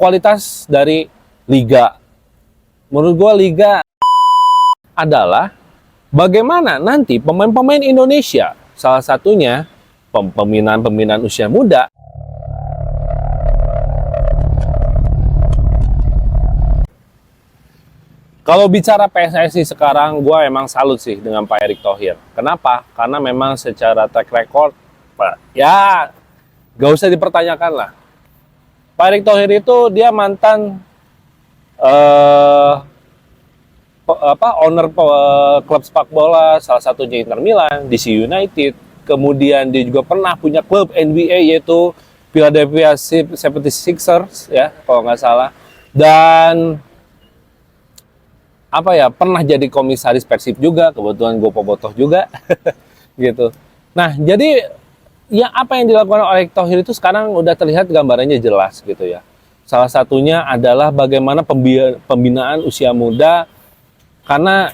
kualitas dari liga. Menurut gue liga adalah bagaimana nanti pemain-pemain Indonesia, salah satunya pembinaan usia muda, kalau bicara PSSI sekarang, gue emang salut sih dengan Pak Erick Thohir. Kenapa? Karena memang secara track record, ya gak usah dipertanyakan lah. Pak Erick Thohir itu dia mantan owner klub sepak bola, salah satunya Inter Milan, DC United. Kemudian dia juga pernah punya klub NBA yaitu Philadelphia 76ers ya, kalau nggak salah. Dan pernah jadi komisaris Persib juga, kebetulan gue bobotoh juga gitu. Nah, jadi apa yang dilakukan oleh Erick Thohir itu sekarang udah terlihat gambarannya jelas gitu ya. Salah satunya adalah bagaimana pembinaan usia muda, karena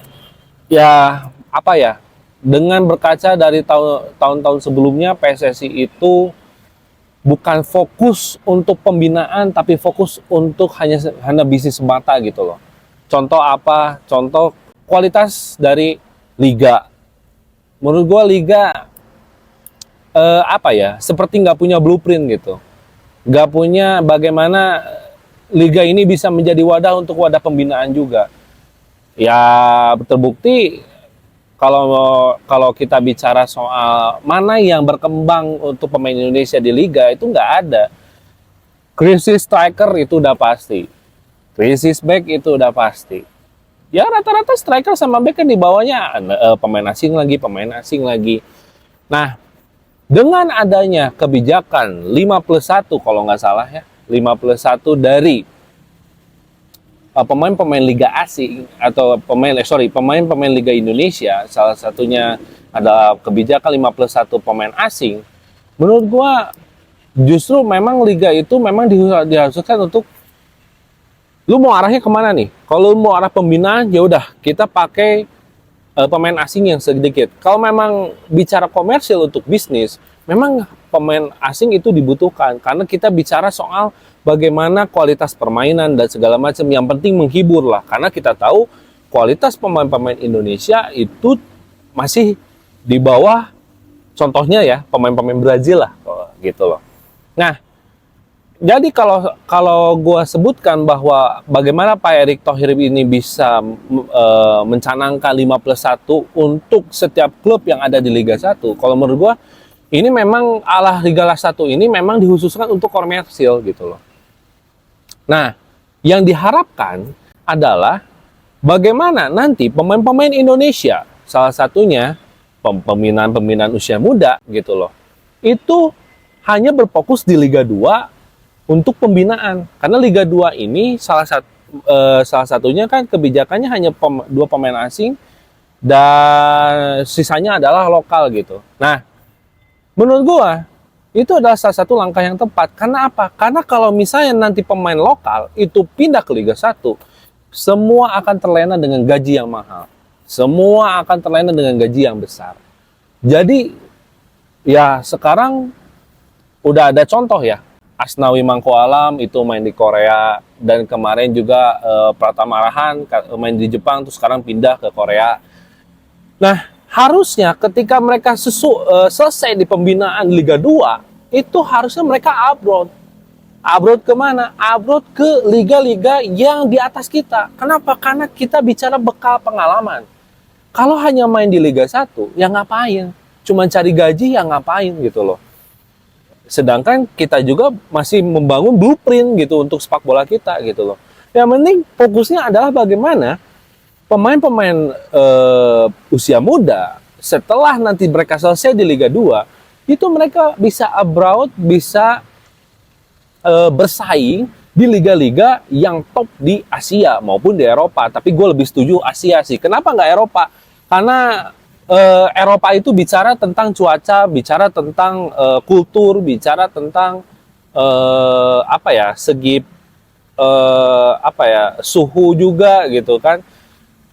dengan berkaca dari tahun-tahun sebelumnya, PSSI itu bukan fokus untuk pembinaan tapi fokus untuk hanya bisnis semata gitu loh. Contoh apa? Contoh kualitas dari liga. Menurut gue liga seperti nggak punya blueprint gitu. Nggak punya bagaimana liga ini bisa menjadi wadah untuk wadah pembinaan juga. Ya terbukti kalau kita bicara soal mana yang berkembang untuk pemain Indonesia di liga, itu nggak ada. Krisis striker itu udah pasti. Krisis back itu udah pasti. Ya rata-rata striker sama back kan di bawahnya pemain asing lagi. Nah, dengan adanya kebijakan 5+1 kalau nggak salah ya, 5+1 dari pemain-pemain Liga asing atau pemain-pemain Liga Indonesia, salah satunya ada kebijakan 5+1 pemain asing. Menurut gua justru memang liga itu memang diharuskan untuk lu mau arahnya kemana nih? Kalau mau arah pembinaan, ya udah kita pakai pemain asing yang sedikit. Kalau memang bicara komersil untuk bisnis, memang pemain asing itu dibutuhkan karena kita bicara soal bagaimana kualitas permainan dan segala macam. Yang penting menghibur lah, karena kita tahu kualitas pemain-pemain Indonesia itu masih di bawah, contohnya ya pemain-pemain Brazil lah, gitu loh. Nah, jadi kalau gue sebutkan bahwa bagaimana Pak Erick Thohir ini bisa mencanangkan 5+1 untuk setiap klub yang ada di Liga 1, kalau menurut gue ini memang Liga 1 ini memang dikhususkan untuk komersil gitu loh. Nah, yang diharapkan adalah bagaimana nanti pemain-pemain Indonesia, salah satunya pembinaan usia muda gitu loh, itu hanya berfokus di Liga 2 untuk pembinaan, karena Liga 2 ini salah satunya kan kebijakannya hanya 2 pemain asing dan sisanya adalah lokal gitu. Nah, menurut gua itu adalah salah satu langkah yang tepat. Karena apa? Karena kalau misalnya nanti pemain lokal itu pindah ke Liga 1, semua akan terlena dengan gaji yang mahal. Semua akan terlena dengan gaji yang besar. Jadi ya sekarang udah ada contoh ya. Asnawi Mangko Alam itu main di Korea, dan kemarin juga Pratama Arhan main di Jepang, terus sekarang pindah ke Korea. Nah, harusnya ketika mereka selesai di pembinaan Liga 2, itu harusnya mereka abroad. Abroad kemana? Abroad ke liga-liga yang di atas kita. Kenapa? Karena kita bicara bekal pengalaman. Kalau hanya main di Liga 1, ya ngapain? Cuma cari gaji, ya ngapain gitu loh. Sedangkan kita juga masih membangun blueprint gitu untuk sepak bola kita gitu loh. Yang penting fokusnya adalah bagaimana pemain-pemain usia muda setelah nanti mereka selesai di Liga 2, itu mereka bisa abroad, bisa bersaing di liga-liga yang top di Asia maupun di Eropa. Tapi gue lebih setuju Asia sih. Kenapa nggak Eropa? Karena Eropa itu bicara tentang cuaca, bicara tentang kultur, bicara tentang suhu juga gitu kan.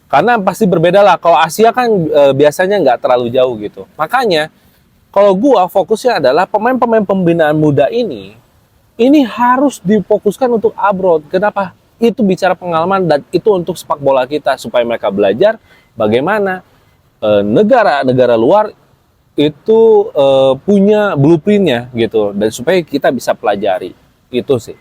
Karena pasti berbeda lah. Kalau Asia kan biasanya nggak terlalu jauh gitu. Makanya kalau gua fokusnya adalah pemain-pemain pembinaan muda ini ini harus difokuskan untuk abroad. Kenapa? Itu bicara pengalaman dan itu untuk sepak bola kita supaya mereka belajar bagaimana negara-negara luar itu punya blueprintnya gitu dan supaya kita bisa pelajari itu sih.